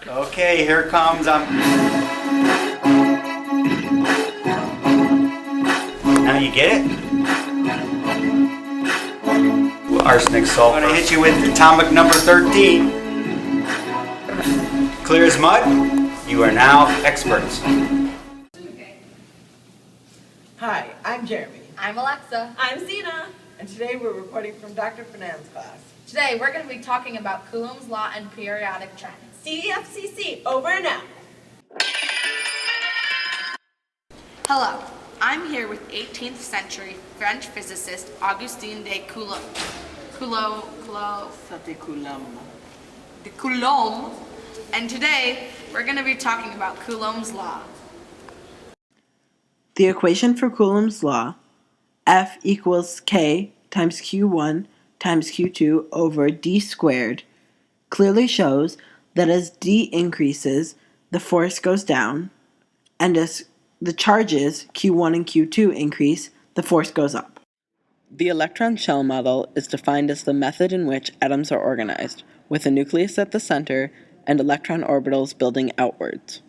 Okay, here comes Now you get it? Arsenic sulfur. I'm going to hit you with atomic number 13. Clear as mud. You are now experts. Hi, I'm Jeremy. I'm Alexa. I'm Zena. And today we're reporting from Dr. Fernand's class. Today we're going to be talking about Coulomb's law and periodic trends. CFCC, over and out. Hello, I'm here with 18th century French physicist Augustin de Coulomb. And today we're going to be talking about Coulomb's law. The equation for Coulomb's law, F equals K times Q1 times Q2 over D squared, clearly shows that as D increases, the force goes down, and as the charges Q1 and Q2 increase, the force goes up. The electron shell model is defined as the method in which atoms are organized, with a nucleus at the center and electron orbitals building outwards.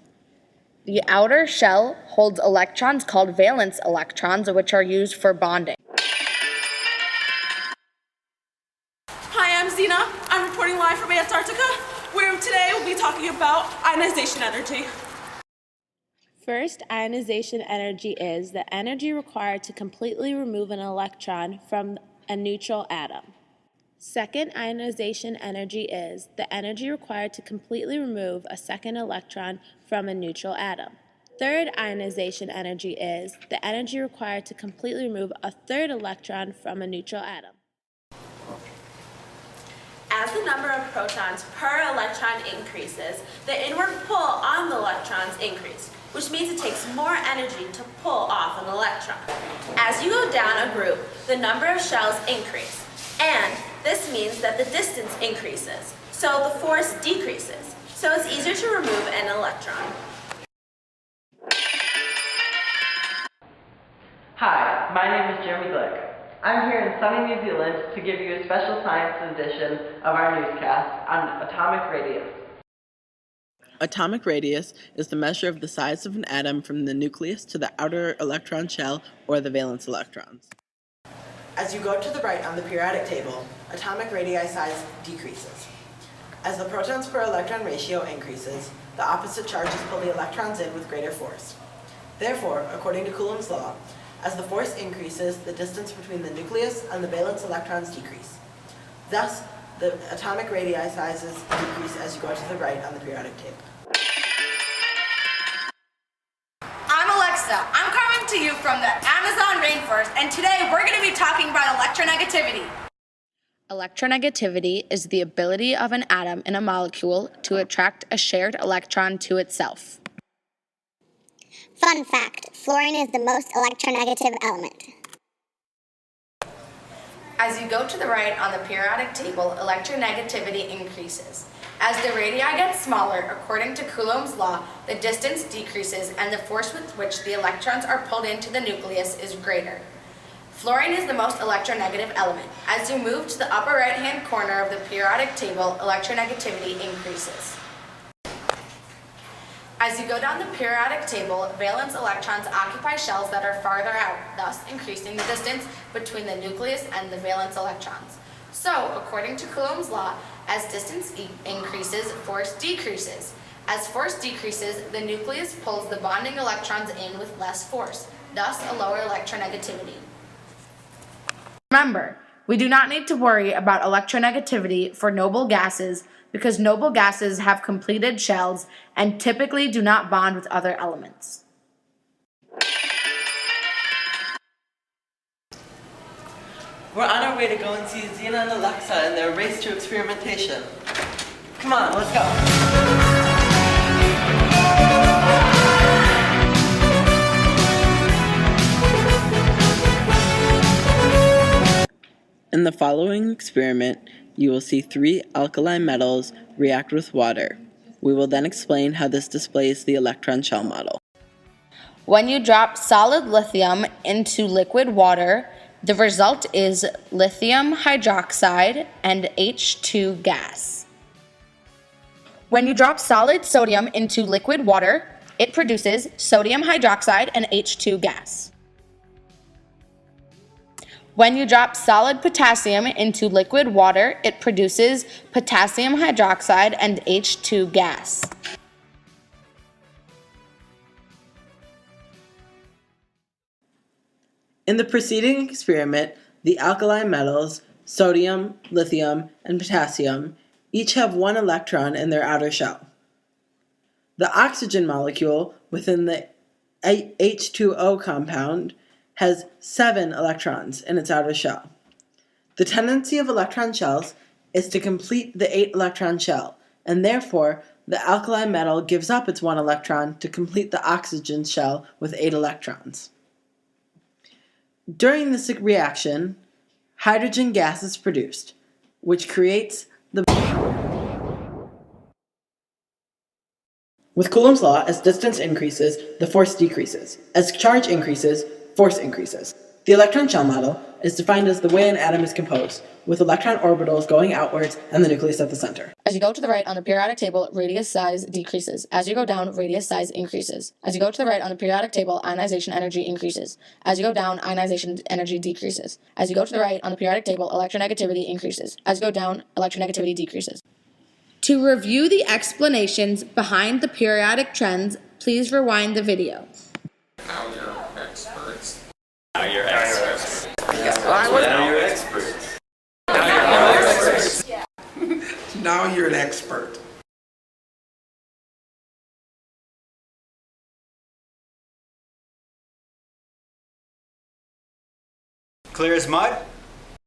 The outer shell holds electrons called valence electrons, which are used for bonding. Hi, I'm Zena. I'm reporting live from Antarctica, where today we'll be talking about ionization energy. First, ionization energy is the energy required to completely remove an electron from a neutral atom. Second, ionization energy is the energy required to completely remove a second electron from a neutral atom. Third, ionization energy is the energy required to completely remove a third electron from a neutral atom. As the number of protons per electron increases, the inward pull on the electrons increase, which means it takes more energy to pull off an electron. As you go down a group, the number of shells increase, and this means that the distance increases, so the force decreases, so it's easier to remove an electron. Hi, my name is Jeremy Glick. I'm here in sunny New Zealand to give you a special science edition of our newscast on atomic radius. Atomic radius is the measure of the size of an atom from the nucleus to the outer electron shell or the valence electrons. As you go to the right on the periodic table, atomic radii size decreases. As the protons per electron ratio increases, the opposite charges pull the electrons in with greater force. Therefore, according to Coulomb's law, as the force increases, the distance between the nucleus and the valence electrons decrease. Thus, the atomic radii sizes decrease as you go to the right on the periodic table. I'm Alexa. I'm coming to you from the Amazon rainforest, and today we're going to be talking about electronegativity. Electronegativity is the ability of an atom in a molecule to attract a shared electron to itself. Fun fact, fluorine is the most electronegative element. As you go to the right on the periodic table, electronegativity increases. As the radii get smaller, according to Coulomb's law, the distance decreases and the force with which the electrons are pulled into the nucleus is greater. Fluorine is the most electronegative element. As you move to the upper right-hand corner of the periodic table, electronegativity increases. As you go down the periodic table, valence electrons occupy shells that are farther out, thus increasing the distance between the nucleus and the valence electrons. So, according to Coulomb's law, as distance increases, force decreases. As force decreases, the nucleus pulls the bonding electrons in with less force, thus a lower electronegativity. Remember, we do not need to worry about electronegativity for noble gases because noble gases have completed shells and typically do not bond with other elements. We're on our way to go and see Zena and Alexa in their race to experimentation. Come on, let's go. In the following experiment, you will see 3 alkali metals react with water. We will then explain how this displays the electron shell model. When you drop solid lithium into liquid water, the result is lithium hydroxide and H2 gas. When you drop solid sodium into liquid water, it produces sodium hydroxide and H2 gas. When you drop solid potassium into liquid water, it produces potassium hydroxide and H2 gas. In the preceding experiment, the alkali metals, sodium, lithium, and potassium, each have one electron in their outer shell. The oxygen molecule within the H2O compound has 7 electrons in its outer shell. The tendency of electron shells is to complete the 8-electron shell, and therefore the alkali metal gives up its 1 electron to complete the oxygen shell with 8 electrons. During this reaction, hydrogen gas is produced, which creates the... With Coulomb's law, as distance increases, the force decreases. As charge increases, force increases. The electron shell model is defined as the way an atom is composed, with electron orbitals going outwards and the nucleus at the center. As you go to the right on the periodic table, radius size decreases. As you go down, radius size increases. As you go to the right on the periodic table, ionization energy increases. As you go down, ionization energy decreases. As you go to the right on the periodic table, electronegativity increases. As you go down, electronegativity decreases. To review the explanations behind the periodic trends, please rewind the video. Now you're experts. Now you're experts. Now you're an expert. Clear as mud?